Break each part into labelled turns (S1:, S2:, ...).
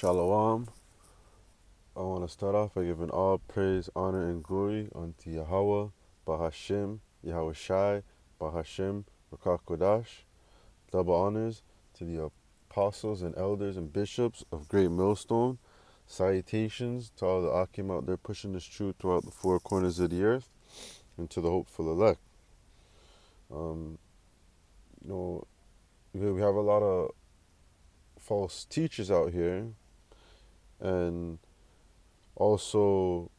S1: Shalom. I want to start off by giving all praise, honor, and glory unto Yahweh, Bahashim, Yahweh Shai, Bahashim, Rakah Kodash. Double honors to the apostles and elders and bishops of Great Millstone. Salutations to all the Akim out there pushing this truth throughout the four corners of the earth and to the hopeful elect. Um, you know, we have a lot of false teachers out here, and also,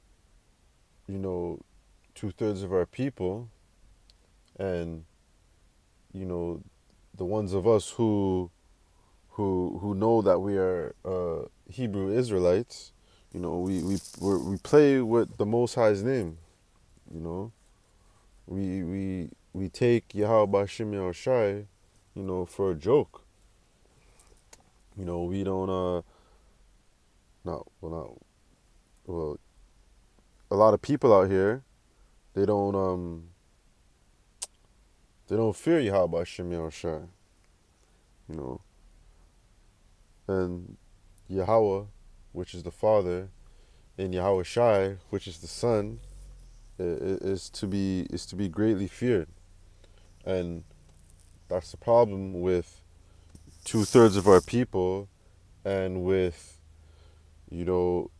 S1: you know, 2/3 of our people, and the ones of us who know that we are Hebrew Israelites. We play with the Most High's name. You know, we take Yahweh Bashim Yahushai, for a joke. We don't not well. A lot of people out here, they don't fear Yahweh Bashim Yahushai. You know, and Yahweh, which is the Father, and Yahweh Shai, which is the Son, is to be greatly feared. And that's the problem with 2/3 of our people, and with you know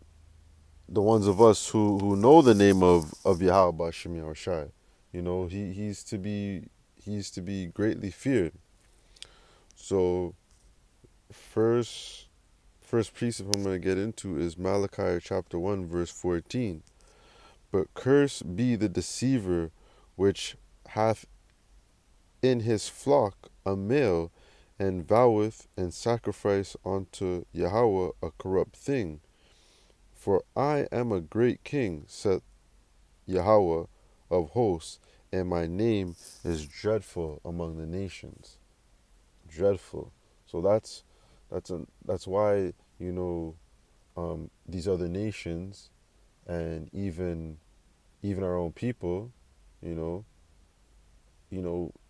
S1: the ones of us who know the name of Yahweh Bashim Yahushai. He's to be greatly feared. So first first precept I'm going to get into is Malachi chapter 1 verse 14. But cursed be the deceiver which hath in his flock a male, and voweth and sacrifice unto Yahweh a corrupt thing. For I am a great king, saith Yahweh of hosts, and my name is dreadful among the nations. Dreadful. So that's why these other nations, and even our own people, you know,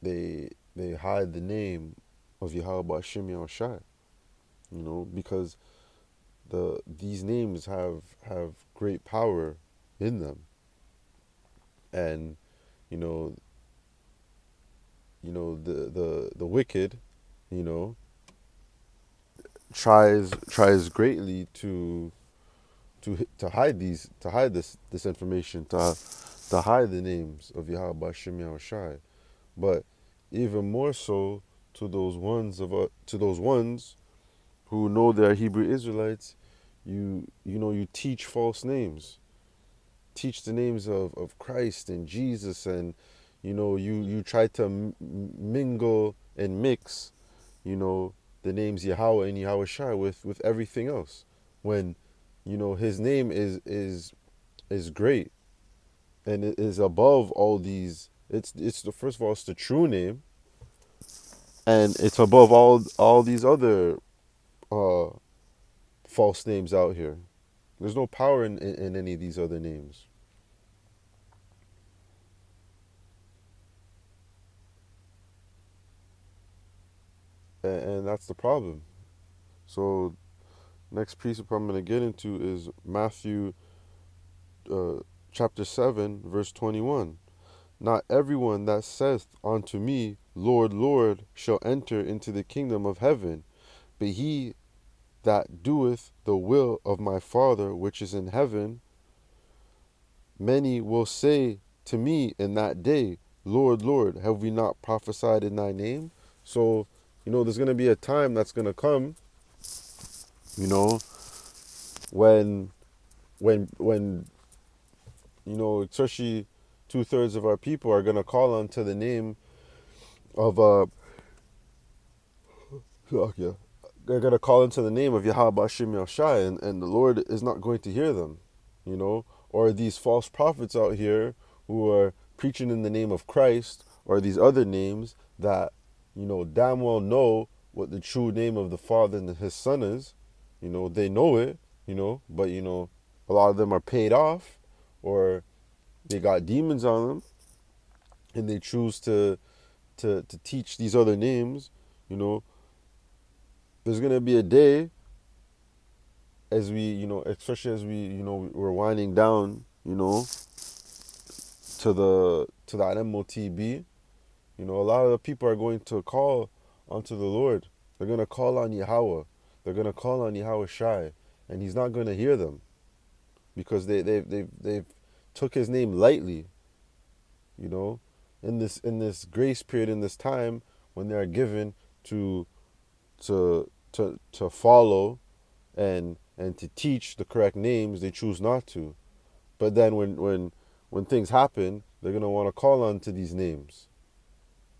S1: they hide the name of Yahweh Bashim Yahushai, because these names have great power in them. And you know the wicked, you know tries greatly to hide this information, to hide the names of Yahweh Bashim Yahushai. But even more so to those ones who know they're Hebrew Israelites, you teach false names. Teach the names of Christ and Jesus, and you try to mingle and mix, the names Yahweh and Yahweh Shai with everything else, when his name is great, and it is above all these. It's the first of all, it's the true name, and it's above all these other uh false names out here. There's no power in any of these other names. And that's the problem. So next precept I'm going to get into is Matthew uh, chapter 7 verse 21. Not everyone that saith unto me, Lord, Lord, shall enter into the kingdom of heaven, but he that doeth the will of my Father which is in heaven. Many will say to me in that day, Lord, Lord, have we not prophesied in thy name? So, there's going to be a time that's going to come, you know, when, when, especially 2/3 of our people are going to call onto the name of, yeah, they're going to call into the name of Yahweh Bashim Yahushai, and the Lord is not going to hear them, or these false prophets out here who are preaching in the name of Christ, or these other names that, damn well know what the true name of the Father and his Son is. They know it, but, a lot of them are paid off, or they got demons on them, and they choose to teach these other names. There's going to be a day as we, especially as we, we're winding down, to that MOTB, a lot of the people are going to call onto the Lord. They're going to call on Yahweh. They're going to call on Yahweh Shai, and He's not going to hear them because they've took His name lightly. In this grace period, in this time when they are given to follow and to teach the correct names, they choose not to. But then when things happen, they're gonna want to call on to these names.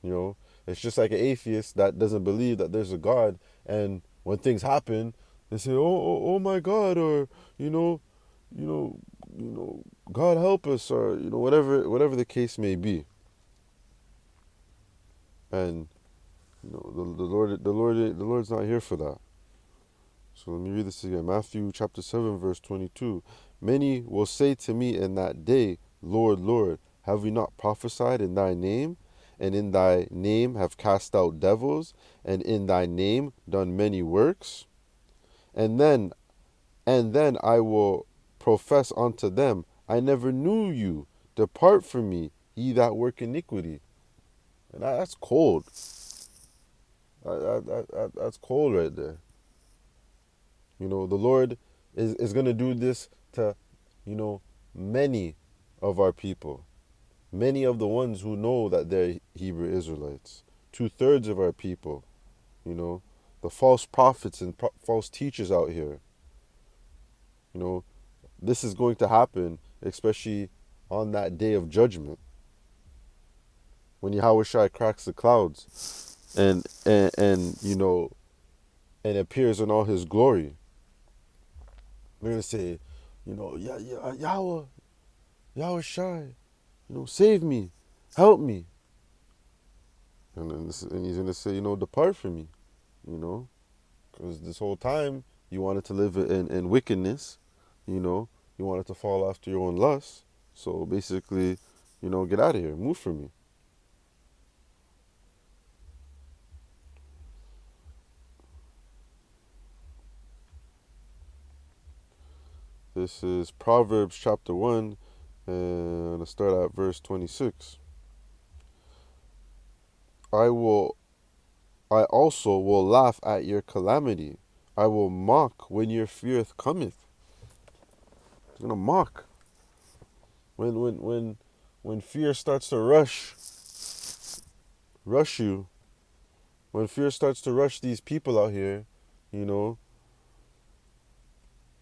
S1: It's just like an atheist that doesn't believe that there's a God, and when things happen, they say, oh my God, or you know, you know, God help us, or whatever the case may be. And the Lord's not here for that. So let me read this again. Matthew chapter 7, verse 22. Many will say to me in that day, Lord, Lord, have we not prophesied in thy name? And in thy name have cast out devils, and in thy name done many works? And then I will profess unto them, I never knew you. Depart from me, ye that work iniquity. And that's cold. That's cold right there. The Lord is going to do this to, many of our people. Many of the ones who know that they're Hebrew Israelites. 2/3 of our people. The false prophets and false teachers out here. This is going to happen, especially on that day of judgment. When Yahweh Shai cracks the clouds and appears in all his glory. They're going to say, Yahweh Shai, save me, help me. And he's going to say, depart from me, because this whole time you wanted to live in wickedness, you wanted to fall after your own lusts. So basically, get out of here, move from me. This is Proverbs chapter 1, and I'm going to start at verse 26. I also will laugh at your calamity. I will mock when your fear cometh. I'm going to mock. When fear starts to rush you, when fear starts to rush these people out here,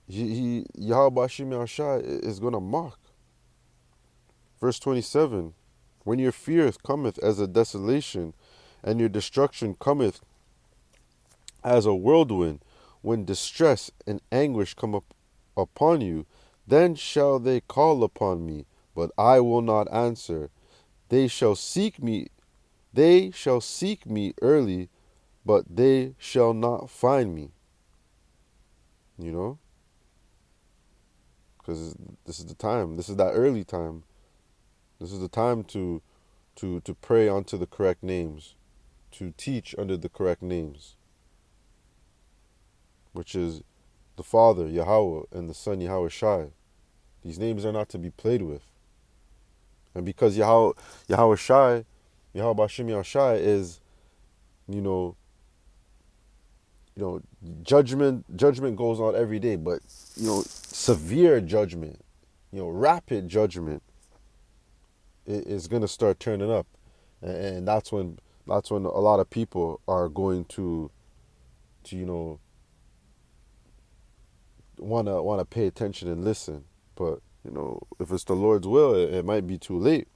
S1: Yahweh Bashim Yahshai is going to mock. Verse 27, when your fear cometh as a desolation, and your destruction cometh as a whirlwind, when distress and anguish come up upon you, then shall they call upon me, but I will not answer. They shall seek me early, but they shall not find me. Because this is the time. This is that early time. This is the time to pray unto the correct names, to teach under the correct names, which is the Father, Yahweh, and the Son, Yahweh Shai. These names are not to be played with. And because Yahweh Shai, Yahweh Bashim Yahshai is, judgment goes on every day, but, severe judgment, rapid judgment is going to start turning up. And that's when a lot of people are going to want to pay attention and listen. But if it's the Lord's will, it might be too late,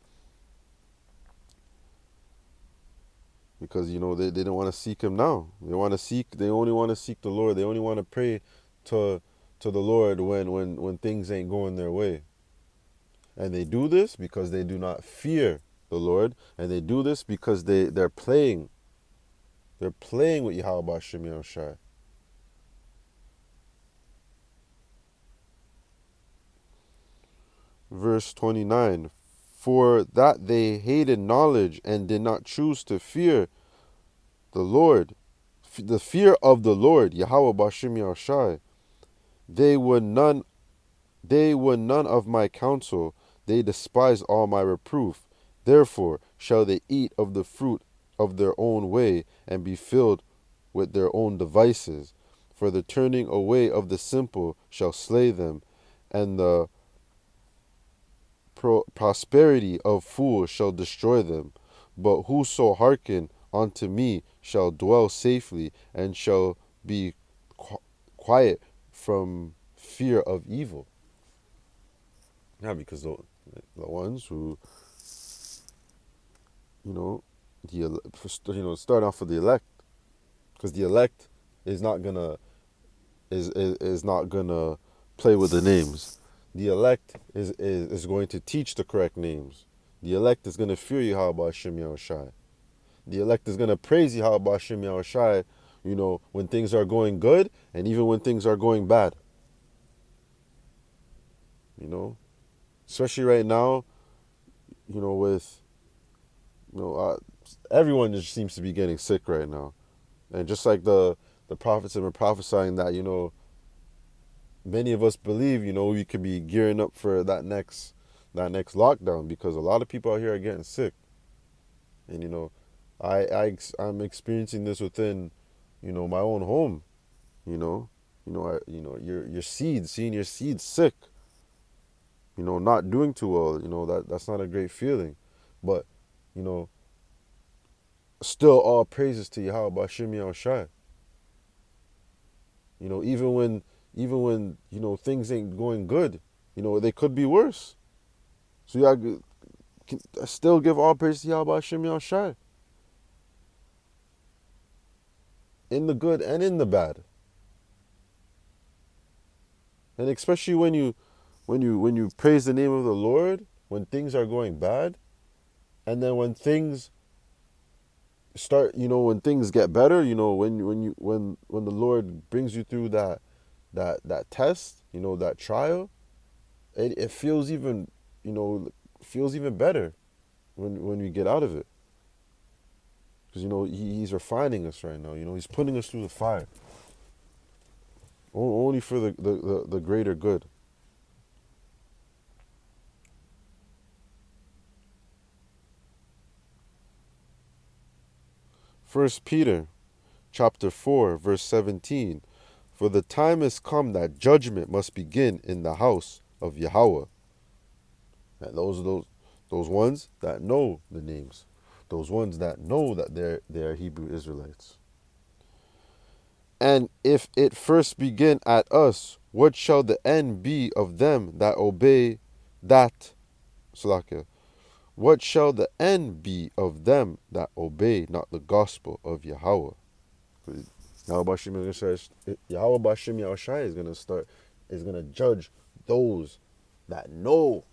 S1: because they don't want to seek Him now. They only want to seek the Lord. They only want to pray to the Lord when things ain't going their way. And they do this because they do not fear the Lord, and they do this because they're playing. They're playing with Yahweh Bashim Yahshai. Verse 29, for that they hated knowledge and did not choose to fear the Lord, the fear of the Lord, Yahweh Bashim Yahshai, They were none of my counsel, they despised all my reproof. Therefore shall they eat of the fruit of their own way, and be filled with their own devices. For the turning away of the simple shall slay them, and the prosperity of fools shall destroy them. But whoso hearken unto me shall dwell safely, and shall be quiet from fear of evil. Yeah, because the ones who, you know, start off with the elect, because the elect is not gonna is not gonna play with the names. The elect is going to teach the correct names. The elect is gonna fear Yahweh Hashem Yahushai. The elect is gonna praise Yahweh Hashem Yahushai, when things are going good and even when things are going bad. Especially right now, with everyone just seems to be getting sick right now. And just like the prophets have been prophesying that, many of us believe, we could be gearing up for that next lockdown, because a lot of people out here are getting sick. And I'm experiencing this within, my own home. Your seeds, seeing your seeds sick, not doing too well, that's not a great feeling. But, still all praises to Yahweh Bashim Yahushai. Even when things ain't going good, they could be worse. So I still give all praise to Yahweh Hashem Yahushai, in the good and in the bad. And especially when you praise the name of the Lord when things are going bad, and then when things start, when things get better, when the Lord brings you through that test, that trial, it feels even better when we get out of it. Because he's refining us right now. He's putting us through the fire, only for the greater good. First Peter chapter 4 verse 17. For the time is come that judgment must begin in the house of Yahweh. And those ones that know the names, those ones that know that they are Hebrew Israelites. And if it first begin at us, what shall the end be of them that obey that? Salakia. What shall the end be of them that obey not the gospel of Yahweh? Yahweh Bashim Yahushai is gonna judge those that know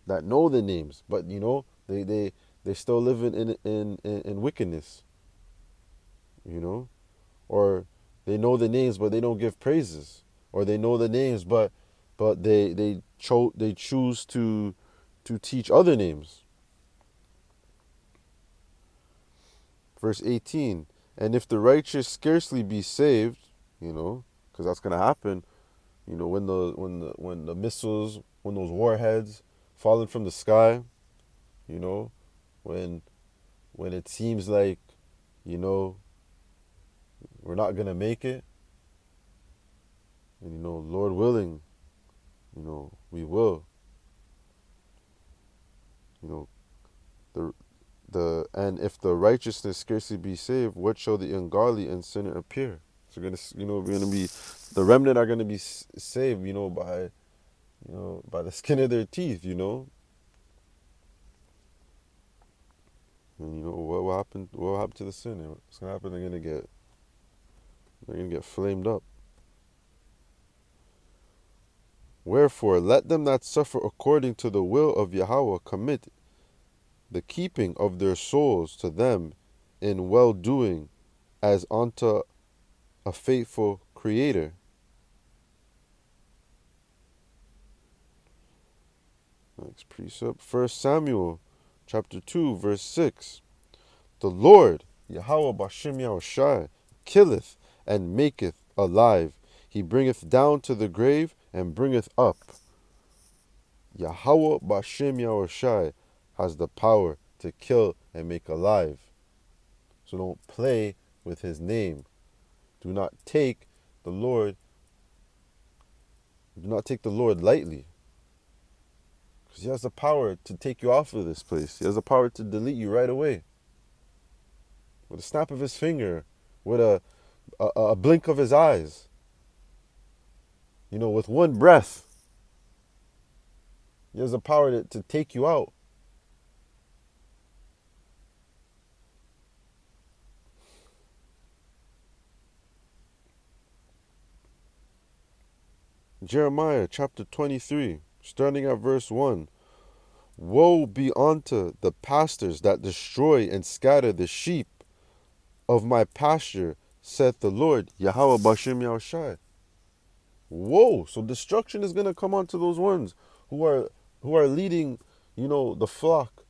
S1: the names, but they still live in wickedness, or they know the names but they don't give praises, or they know the names but they choose to teach other names. Verse 18, and if the righteous scarcely be saved, because that's gonna happen, when the missiles, when those warheads falling from the sky, when it seems like, we're not gonna make it, and Lord willing, we will. And if the righteousness scarcely be saved, what shall the ungodly and sinner appear? So we're gonna be, the remnant are gonna be saved, by the skin of their teeth, And what will happen? What will happen to the sinner? What's gonna happen? They're gonna get flamed up. Wherefore, let them that suffer according to the will of Yahweh commit the keeping of their souls to them in well-doing, as unto a faithful Creator. Next precept, 1 Samuel chapter 2 verse 6. The Lord, Yahweh Bashim Yahushai, killeth and maketh alive. He bringeth down to the grave and bringeth up. Yahweh Bashem Yahushai has the power to kill and make alive. So don't play with his name. Do not take the Lord lightly. Because he has the power to take you off of this place. He has the power to delete you right away. With a snap of his finger, with a blink of his eyes. With one breath. He has the power to take you out. Jeremiah chapter 23, starting at verse 1. Woe be unto the pastors that destroy and scatter the sheep of my pasture, saith the Lord, Yahweh Bashem Yahushai. Woe! So destruction is gonna come onto those ones who are leading, the flock,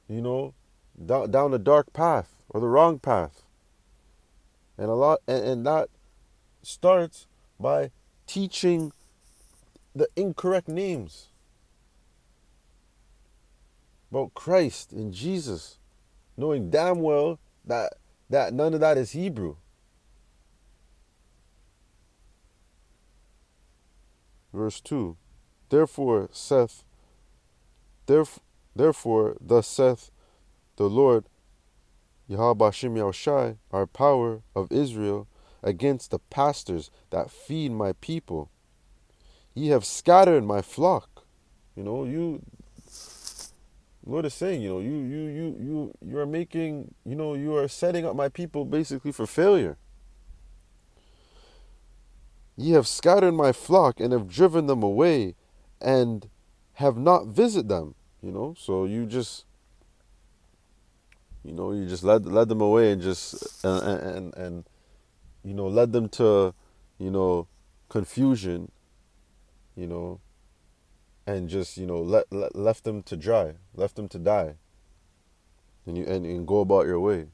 S1: down the dark path or the wrong path. And that starts by teaching the incorrect names about Christ and Jesus, knowing damn well that none of that is Hebrew. Verse 2. Therefore thus saith the Lord, Yahweh Bashem Yahushai, our power of Israel, against the pastors that feed my people. Ye have scattered my flock. Lord is saying, you are making, you are setting up my people basically for failure. Ye have scattered my flock and have driven them away and have not visited them. So you just led them away and just and led them to confusion, and just left them to die, and go about your way.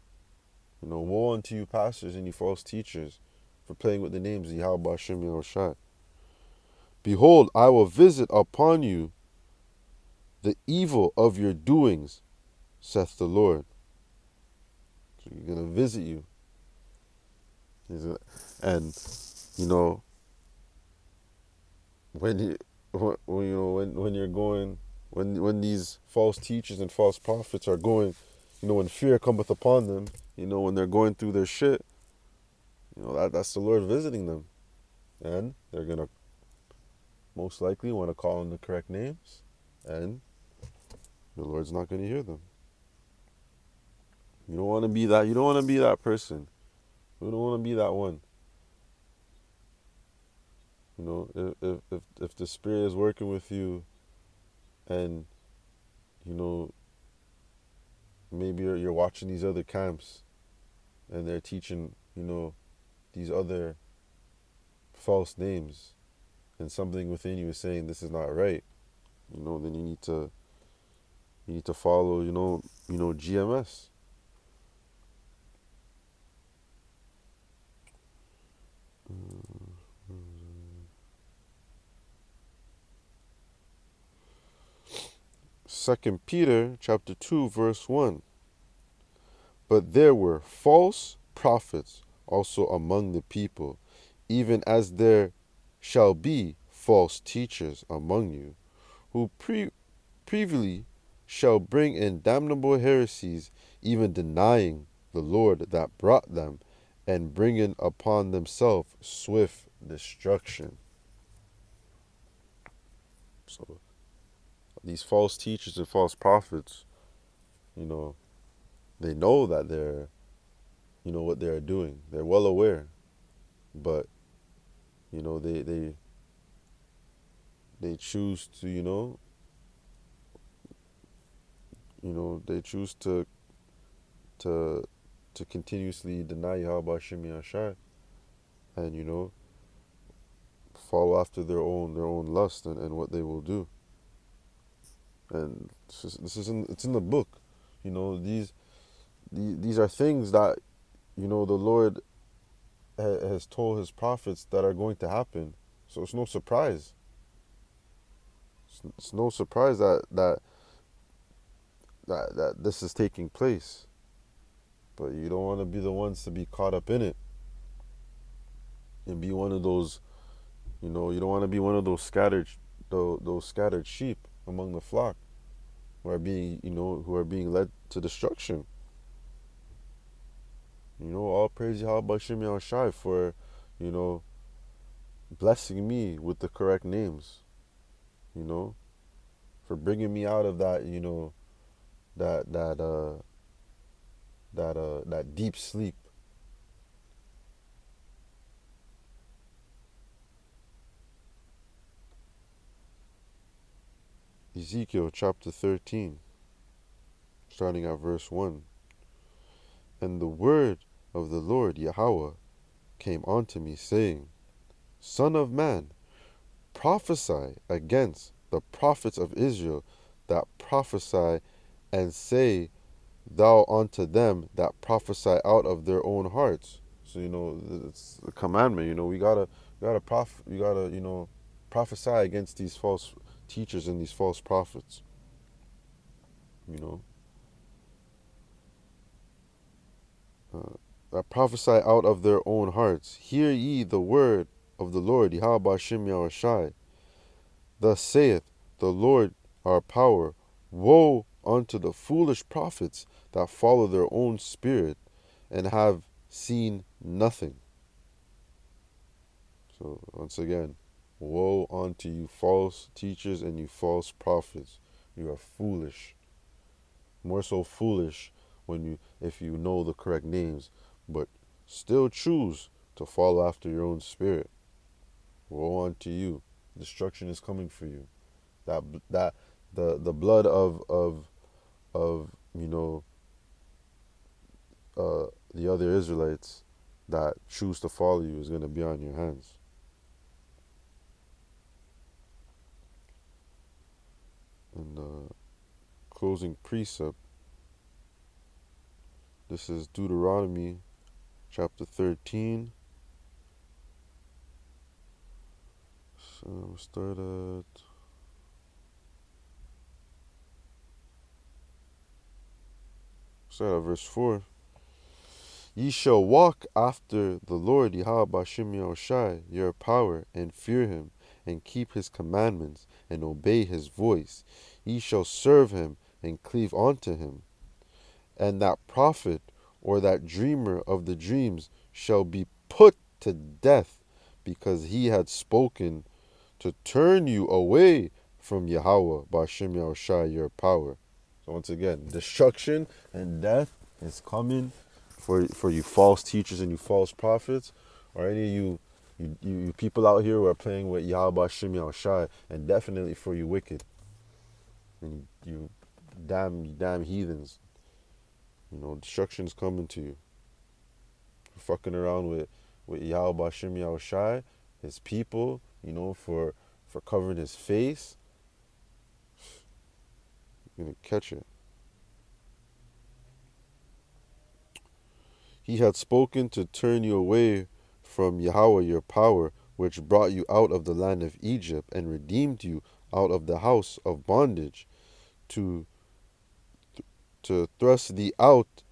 S1: Woe unto you pastors and you false teachers for playing with the names of Yahweh Bashem Yahushai. Behold, I will visit upon you the evil of your doings, saith the Lord. So you're gonna visit you. And when these false teachers and false prophets are going, when fear cometh upon them, when they're going through their shit, that's the Lord visiting them. And they're gonna most likely want to call on the correct names, and the Lord's not gonna hear them. You don't want to be that. You don't want to be that person. You don't want to be that one. If the Spirit is working with you, and maybe you're watching these other camps, and they're teaching these other false names, and something within you is saying this is not right, then you need to follow GMS. Second Peter chapter 2 verse 1. But there were false prophets also among the people, even as there shall be false teachers among you, who privily shall bring in damnable heresies, even denying the Lord that brought them, and bringing upon themselves swift destruction. So these false teachers and false prophets, they know that they're, what they're doing. They're well aware, but they choose to, they choose to continuously deny Yahweh Hashem Yahshai, and follow after their own lust and what they will do. And it's in the book. These are things that the Lord has told his prophets that are going to happen. So it's no surprise. It's no surprise that this is taking place. But you don't want to be the ones to be caught up in it and be one of those. You don't want to be one of those those scattered sheep among the flock who are being led to destruction. All praise Yahweh Shem Yahushai for, you know, blessing me with the correct names. You know, for bringing me out of that, that that uh that deep sleep. Ezekiel chapter 13, starting at verse 1. And the word of the Lord Yahweh came unto me, saying, Son of man, prophesy against the prophets of Israel that prophesy, and say thou unto them that prophesy out of their own hearts. So it's a commandment. We gotta prophesy against these false teachers and these false prophets. You know, that prophesy out of their own hearts. Hear ye the word of the Lord Yahweh Shem Yahushai. Thus saith the Lord our power, woe unto the foolish prophets that follow their own spirit and have seen nothing. So once again, woe unto you false teachers and you false prophets. You are foolish. More so foolish if you know the correct names, but still choose to follow after your own spirit. Woe unto you. Destruction is coming for you. That the blood of the other Israelites that choose to follow you is going to be on your hands. And the closing precept, this is Deuteronomy chapter 13. So we'll start at verse 4. Ye shall walk after the Lord Yahweh Shem Yahushai, your power, and fear him, and keep his commandments, and obey his voice. Ye shall serve him, and cleave unto him. And that prophet, or that dreamer of the dreams, shall be put to death, because he had spoken to turn you away from Yahweh Bashem Yahushai, your power. So once again, destruction and death is coming for you false teachers and you false prophets, or any of you people out here who are playing with Yahweh Bashem Yahushai, and definitely for you wicked and you damn heathens. Destruction is coming to you. For fucking around with Yahweh Bashem Yahushai, his people, for covering his face. You're gonna catch it. He had spoken to turn you away from Yahweh your power, which brought you out of the land of Egypt and redeemed you out of the house of bondage, to thrust thee out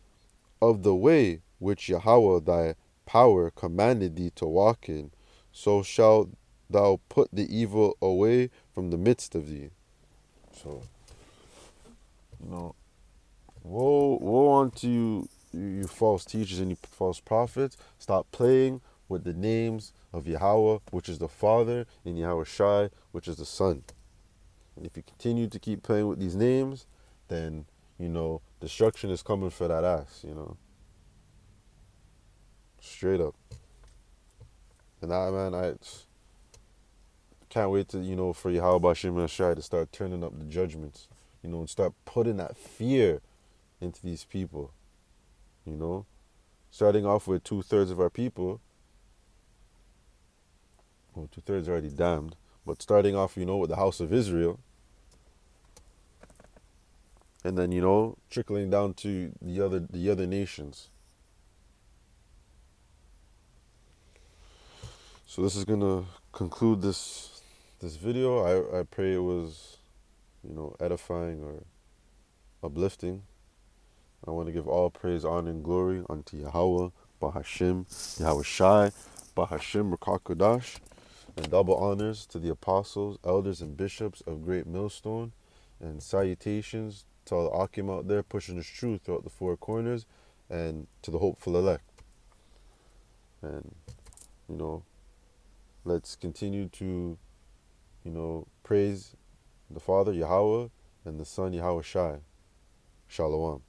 S1: of the way which Yahweh thy power commanded thee to walk in. So shalt thou put the evil away from the midst of thee. So, woe unto you false teachers and you false prophets. Stop playing with the names of Yahweh, which is the Father, and Yahweh Shai, which is the Son. And if you continue to keep playing with these names, then, destruction is coming for that ass, Straight up. And I can't wait to, for Yahweh Bashem Shai to start turning up the judgments, and start putting that fear into these people, Starting off with 2/3 of our people. Well, 2/3 already damned. But starting off, with the house of Israel. And then, trickling down to the other nations. So this is gonna conclude this video. I pray it was, edifying or uplifting. I want to give all praise, honor, and glory unto Yahweh, Bahashim, Yahweh Shai, Bahashim, Rakakodash, and double honors to the apostles, elders, and bishops of Great Millstone, and salutations to all the Akim out there pushing this truth throughout the four corners, and to the hopeful elect. And, let's continue to, praise the Father, Yahweh, and the Son, Yahweh Shai. Shalom.